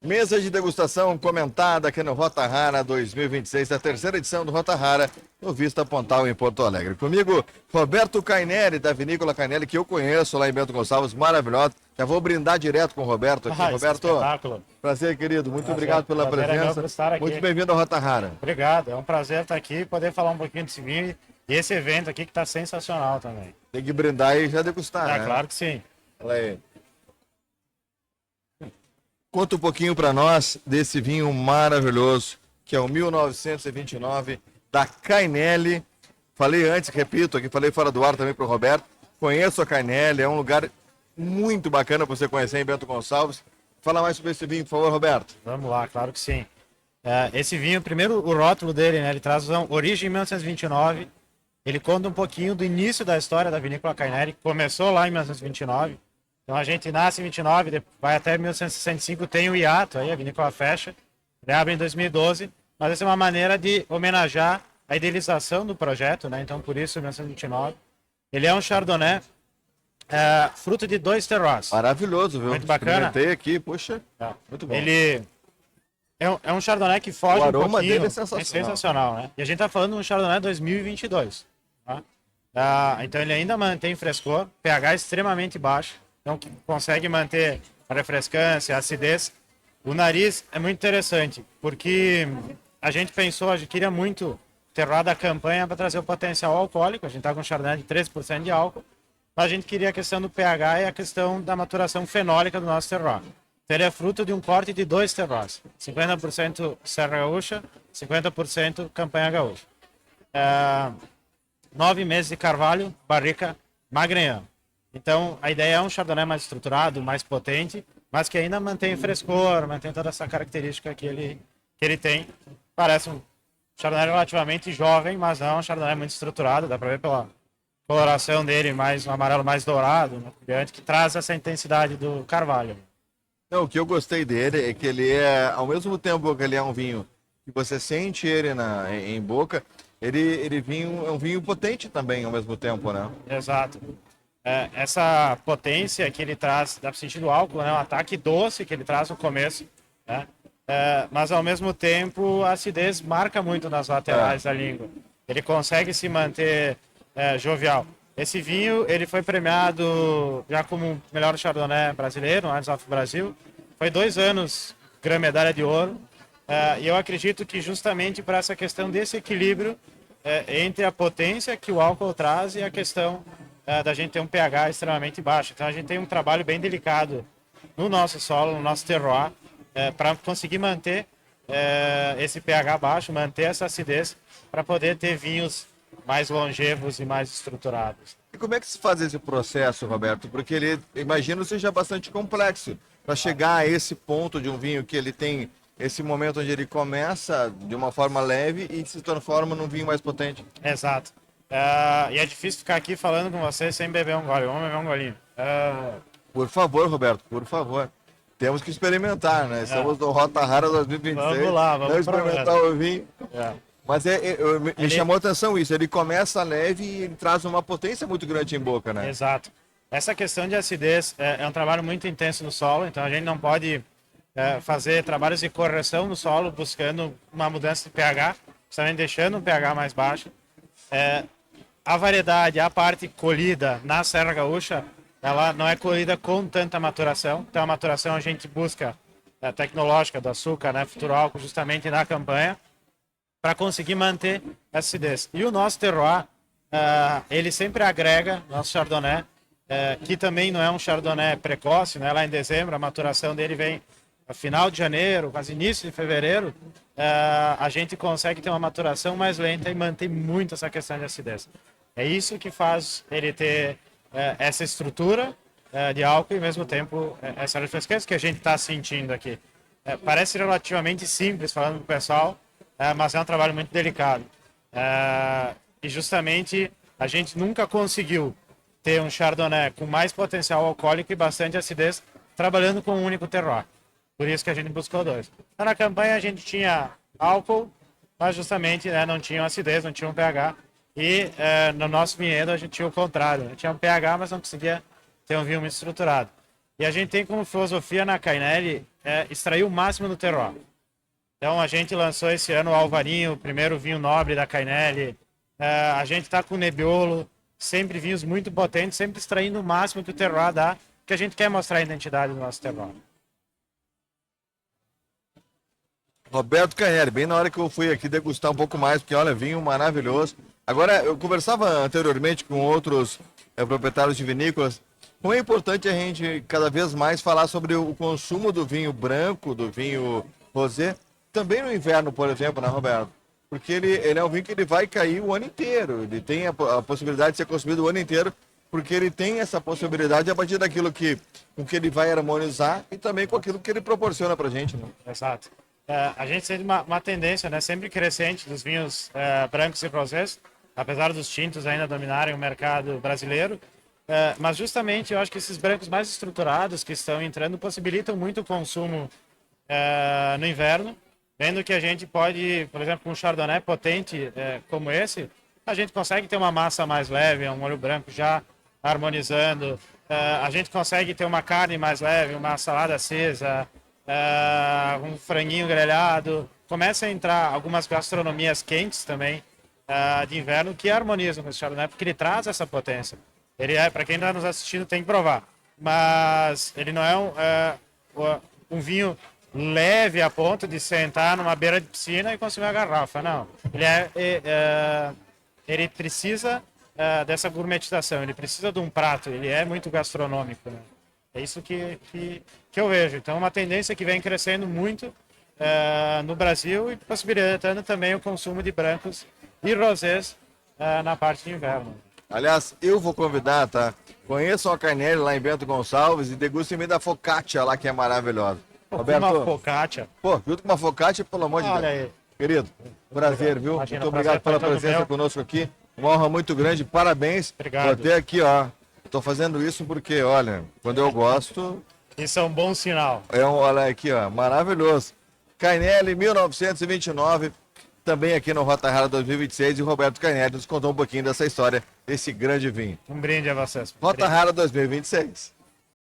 Mesa de degustação comentada aqui no Rota Rara 2026, a terceira edição do Rota Rara, no Vista Pontal, em Porto Alegre. Comigo, Roberto Cainelli, da Vinícola Cainelli, que eu conheço lá em Bento Gonçalves, maravilhoso. Já vou brindar direto com o Roberto aqui. Roberto, prazer, querido. Muito obrigado pela presença. Muito bem-vindo ao Rota Rara. Obrigado, é um prazer estar aqui e poder falar um pouquinho desse vinho e esse evento aqui que está sensacional também. Tem que brindar e já degustar, né? Claro que sim. Olha aí. Conta um pouquinho para nós desse vinho maravilhoso, que é o 1929 da Cainelli. Falei antes, repito, aqui falei fora do ar também para o Roberto. Conheço a Cainelli, é um lugar muito bacana para você conhecer em Bento Gonçalves. Fala mais sobre esse vinho, por favor, Roberto. Vamos lá, claro que sim. Esse vinho, primeiro o rótulo dele, né? Ele traz origem em 1929. Ele conta um pouquinho do início da história da Vinícola Cainelli, que começou lá em 1929. Então a gente nasce em 29, vai até 1965, tem o hiato, aí a vinícola fecha, ele abre em 2012, mas essa é uma maneira de homenagear a idealização do projeto, né? Então por isso 1929. Ele é um Chardonnay, fruto de 2 terroirs. Maravilhoso, viu? Muito bacana. Experimentei aqui, puxa, muito bom. Ele é um Chardonnay que foge o aroma um pouquinho. Dele é sensacional. É sensacional, né? E a gente tá falando de um Chardonnay 2022. Tá? Então ele ainda mantém frescor, pH extremamente baixo. Então, consegue manter a refrescância, a acidez. O nariz é muito interessante, porque a gente pensou, a gente queria muito terroir da campanha para trazer o potencial alcoólico. A gente está com um Chardonnay de 13% de álcool, mas a gente queria a questão do pH e a questão da maturação fenólica do nosso terroir. Então, ele é fruto de um corte de 2 terroirs, 50% Serra Gaúcha, 50% Campanha Gaúcha. 9 meses de carvalho, barrica Magnum. Então, a ideia é um Chardonnay mais estruturado, mais potente, mas que ainda mantém frescor, mantém toda essa característica que ele tem. Parece um Chardonnay relativamente jovem, mas não é um Chardonnay muito estruturado, dá para ver pela coloração dele, mais um amarelo mais dourado, né, que traz essa intensidade do carvalho. Não, o que eu gostei dele é que ele é, ao mesmo tempo que ele é um vinho que você sente ele em boca, ele é um vinho potente também ao mesmo tempo, né? Exato. Essa potência que ele traz, dá para sentir do álcool, né? Um ataque doce que ele traz no começo, né? Mas ao mesmo tempo a acidez marca muito nas laterais da língua. Ele consegue se manter jovial. Esse vinho ele foi premiado já como o melhor Chardonnay brasileiro, no Wines of Brasil. Foi 2 anos Gran Medalha de Ouro. E eu acredito que justamente para essa questão desse equilíbrio entre a potência que o álcool traz e a questão da gente ter um pH extremamente baixo. Então a gente tem um trabalho bem delicado no nosso solo, no nosso terroir, para conseguir manter esse pH baixo, manter essa acidez, para poder ter vinhos mais longevos e mais estruturados. E como é que se faz esse processo, Roberto? Porque ele, imagino, seja bastante complexo para chegar a esse ponto de um vinho que ele tem esse momento onde ele começa de uma forma leve e se transforma num vinho mais potente. Exato. E é difícil ficar aqui falando com você sem beber um gole. Vamos beber um golinho. Por favor, Roberto, por favor. Temos que experimentar, né? Estamos no Rota Rara 2026. Vamos lá, vamos experimentar o vinho. Mas me chamou a atenção isso. Ele começa leve e ele traz uma potência muito grande em boca, né? Exato. Essa questão de acidez é um trabalho muito intenso no solo, então a gente não pode fazer trabalhos de correção no solo buscando uma mudança de pH, justamente deixando o pH mais baixo. A variedade, a parte colhida na Serra Gaúcha, ela não é colhida com tanta maturação. Então a maturação a gente busca tecnológica do açúcar, né, futuro álcool, justamente na campanha, para conseguir manter essa acidez. E o nosso terroir, ele sempre agrega, nosso Chardonnay, que também não é um Chardonnay precoce, né, lá em dezembro, a maturação dele vem no final de janeiro, quase início de fevereiro, a gente consegue ter uma maturação mais lenta e manter muito essa questão de acidez. É isso que faz ele ter essa estrutura de álcool e, ao mesmo tempo, essa refrescância que a gente está sentindo aqui. Parece relativamente simples, falando com o pessoal, mas é um trabalho muito delicado. E, justamente, a gente nunca conseguiu ter um Chardonnay com mais potencial alcoólico e bastante acidez, trabalhando com um único terroir. Por isso que a gente buscou 2. Na campanha, a gente tinha álcool, mas justamente não tinha acidez, não tinha um pH. E no nosso vinhedo a gente tinha o contrário, tinha um pH, mas não conseguia ter um vinho muito estruturado. E a gente tem como filosofia na Cainelli extrair o máximo do terroir. Então a gente lançou esse ano o Alvarinho, o primeiro vinho nobre da Cainelli. A gente está com o Nebbiolo, sempre vinhos muito potentes, sempre extraindo o máximo que o terroir dá, porque a gente quer mostrar a identidade do nosso terroir. Roberto Cainelli, bem na hora que eu fui aqui degustar um pouco mais, porque olha, vinho maravilhoso. Agora, eu conversava anteriormente com outros proprietários de vinícolas, como é importante a gente cada vez mais falar sobre o consumo do vinho branco, do vinho rosé, também no inverno, por exemplo, né, Roberto? Porque ele é um vinho que ele vai cair o ano inteiro, ele tem a possibilidade de ser consumido o ano inteiro, porque ele tem essa possibilidade a partir daquilo com que ele vai harmonizar e também com aquilo que ele proporciona pra gente, né? Exato. A gente sente uma tendência, né, sempre crescente dos vinhos brancos e rosés, apesar dos tintos ainda dominarem o mercado brasileiro. Mas justamente eu acho que esses brancos mais estruturados que estão entrando possibilitam muito o consumo no inverno, vendo que a gente pode, por exemplo, com um chardonnay potente como esse, a gente consegue ter uma massa mais leve, um molho branco já harmonizando, a gente consegue ter uma carne mais leve, uma salada acesa, um franguinho grelhado. Começa a entrar algumas gastronomias quentes também de inverno que harmonizam com esse chardonnay, porque ele traz essa potência. Ele para quem está nos assistindo tem que provar, mas ele não é um vinho leve a ponto de sentar numa beira de piscina e consumir uma garrafa, não. Ele precisa dessa gourmetização, ele precisa de um prato, ele é muito gastronômico, né? É isso que eu vejo. Então, uma tendência que vem crescendo muito no Brasil e possibilitando também o consumo de brancos e rosés na parte de inverno. Aliás, eu vou convidar, tá? Conheçam a Cainelli lá em Bento Gonçalves e degustem da focaccia lá, que é maravilhosa. Roberto, uma focaccia. Pô, junto com uma focaccia, pelo amor de Deus. Olha aí. Querido, prazer, viu? Imagina, muito obrigado pela prazer presença meu. conosco aqui. Uma honra muito grande, parabéns. Obrigado. Vou ter aqui, ó. Tô fazendo isso porque, olha, quando eu gosto, Isso é um bom sinal. olha aqui, ó, maravilhoso. Cainelli, 1929, também aqui no Rota Rara 2026, e o Roberto Cainelli nos contou um pouquinho dessa história, desse grande vinho. Um brinde a vocês. Rota Rara 2026.